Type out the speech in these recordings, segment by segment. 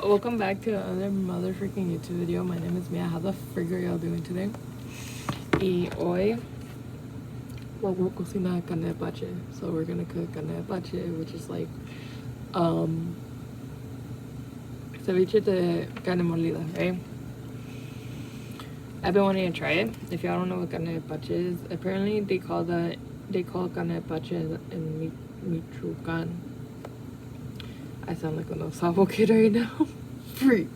Welcome back to another mother freaking YouTube video. My name is Mia. How the frig are y'all doing today? Y hoy vamos a cocinar carne apache. So we're gonna cook carne apache, which is like ceviche de carne molida, right? I've been wanting to try it. If y'all don't know what carne apache is, apparently they call carne apache in Michoacan. I sound like a Osavo kid right now. Freak.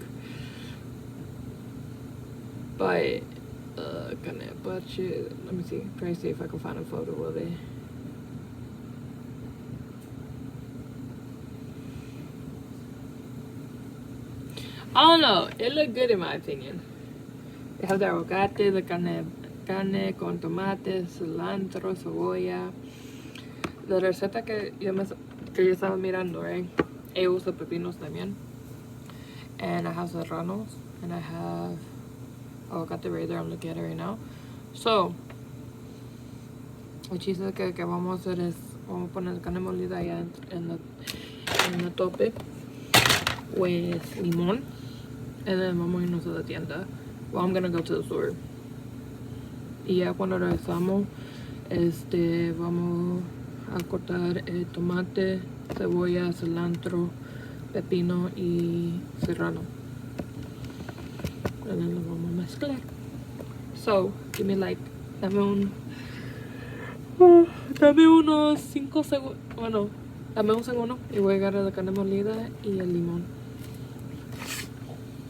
But carne apache, let me see. Try to see if I can find a photo of it. I don't know. It looked good in my opinion. They have the aguacate, the carne con tomate, cilantro, cebolla. La receta que yo estaba mirando, right? I use the pepinos también. And I have serranos. And I have aguacate right there. I'm looking at it right now. So, el chiste que vamos a hacer es, vamos a poner carne molida allá en la tope with limón. And then vamos a irnos a la tienda. Well, I'm gonna go to the store. Y ya cuando regresamos, vamos a cortar el tomate, cebolla, cilantro, pepino y serrano. And then lo vamos a mezclar. So, give me like, dame unos 5 segundos. Bueno, dame un segundo y voy a agarrar la carne molida y el limón.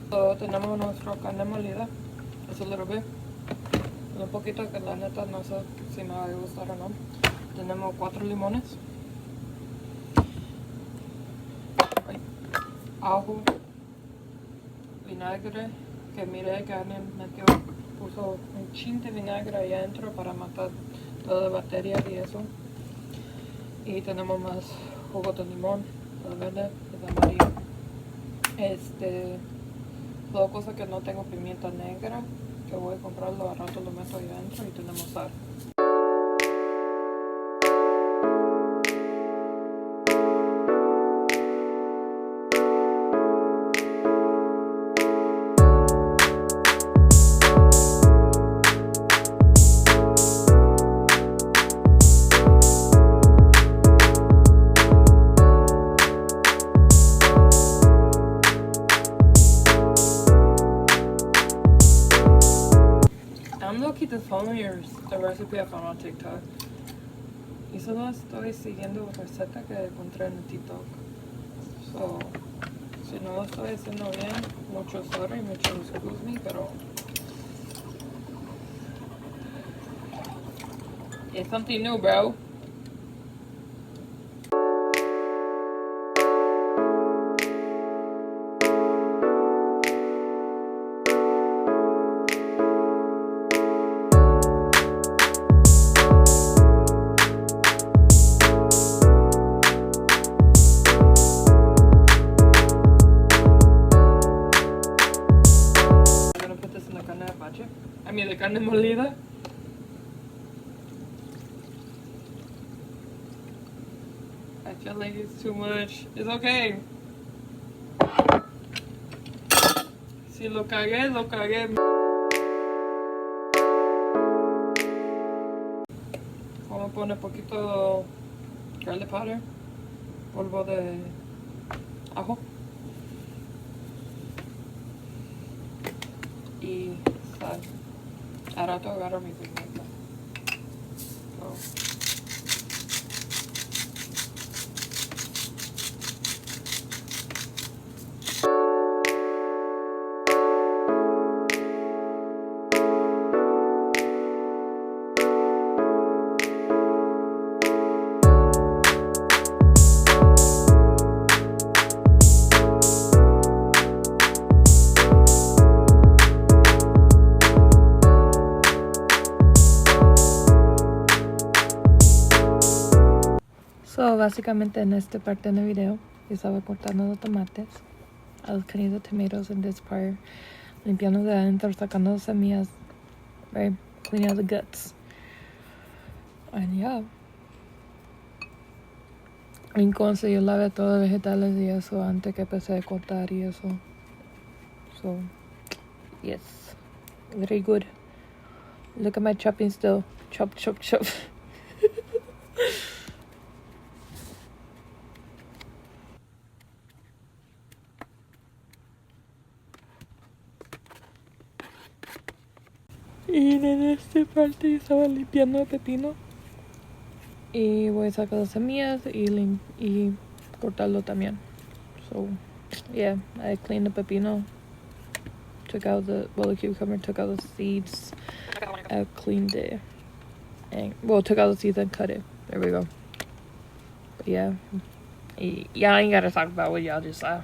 So, tenemos nuestra carne molida. It's a little bit. Un poquito que la neta no sé si me va a gustar o no. Tenemos 4 limones. Ajo. Vinagre. Que miré que alguien puso un chin de vinagre ahí adentro para matar toda la bacteria y eso. Y tenemos más jugo de limón, de verde y de amarillo. Dos cosas que no tengo pimienta negra, que voy a comprarlo, al rato lo meto ahí adentro y tenemos sal. I'm lucky to follow the recipe I found on TikTok. Y solo estoy siguiendo la receta que encontré en TikTok. So, si no lo estoy haciendo bien, mucho sorry, mucho excuse me, pero it's something new, bro. I mean, the carne molida. I feel like it's too much. It's okay. Si lo cagué, lo cagué. Vamos a poner poquito garlic powder, polvo de ajo y sal. A rato agarro mi pimienta. So, básicamente en esta parte del video, yo estaba cortando los tomates. I was cutting the tomatoes in this part. Limpiando de adentro, sacando las semillas. Right? Cleaning out the guts. And yeah. Entonces yo lavé todos los vegetales y eso antes que empecé a cortar y eso. So yes, very good. Look at my chopping still. Chop, chop, chop. Y en esta parte estaba limpiando el pepino. Y voy a sacar las semillas y cortarlo también. So, yeah, I cleaned the pepino. Took out the cucumber, took out the seeds. I cleaned it. And, took out the seeds and cut it. There we go. But yeah. Y'all ain't gotta talk about what y'all just saw.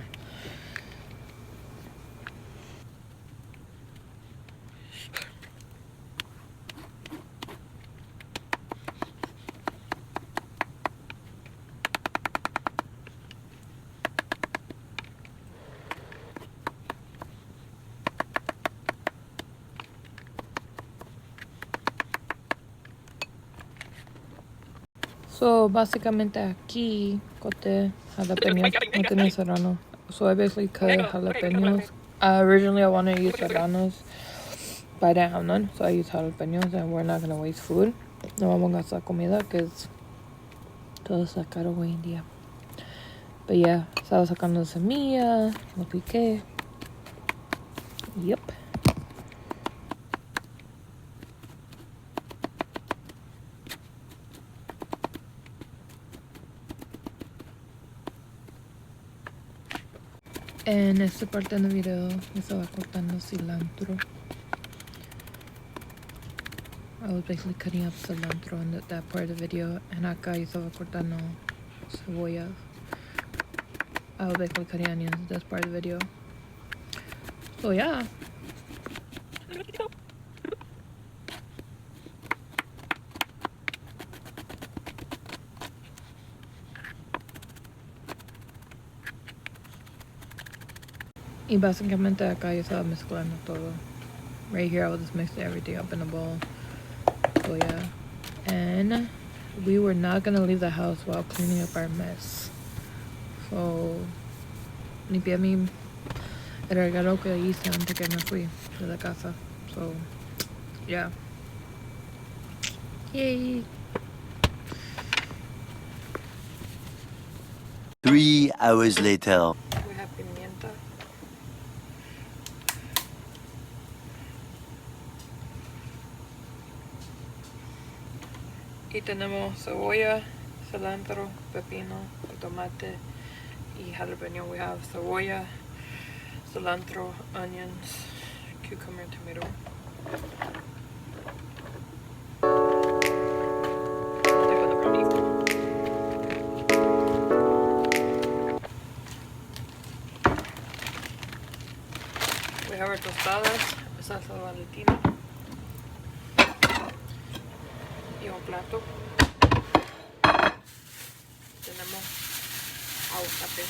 So, básicamente aquí corté jalapenos, no tenía serrano. So I basically cut jalapenos. Originally I wanted to use serranos, but I didn't have none, so I used jalapenos, and we're not gonna waste food. No vamos a gastar comida, because todo está caro hoy en día. But yeah, estaba sacando semillas, lo piqué. Yep. En esta parte del video me estaba cortando cilantro. I was basically cutting up cilantro in that part of the video. And acá yo estaba cortando cebollas. I was basically cutting onions in this part of the video. So yeah. Y básicamente acá yo estaba mezclando todo. Right here I was just mixing everything up in a bowl. So yeah. And we were not gonna leave the house while cleaning up our mess. So limpié el regalo que hice antes que me fui de la casa. So yeah. Yay. 3 hours later. We have pimienta. Y tenemos cebolla, cilantro, pepino, tomate y jalapeno. We have cebolla, cilantro, onions, cucumber, tomato. We have our tostadas, salsa valentina y un plato. Tenemos aguacate.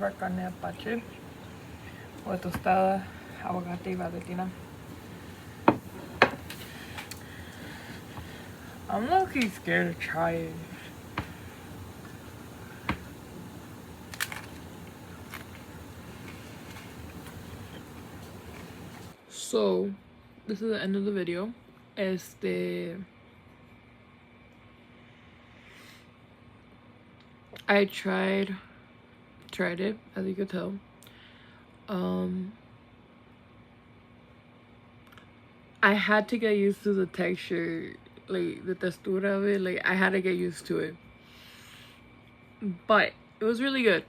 Our carne Apache o tostada, aguacate y valentina. I'm low-key scared to try it. So, this is the end of the video. I tried it, as you could tell. I had to get used to the texture, like the textura of it. Like I had to get used to it, but it was really good.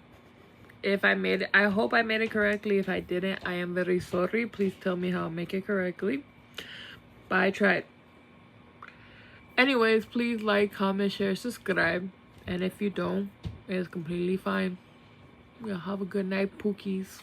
if I made it, I hope I made it correctly. If I didn't, I am very sorry. Please tell me how to make it correctly. But I tried. Anyways, please like, comment, share, subscribe. And if you don't, it's completely fine. Yeah, have a good night, Pookies.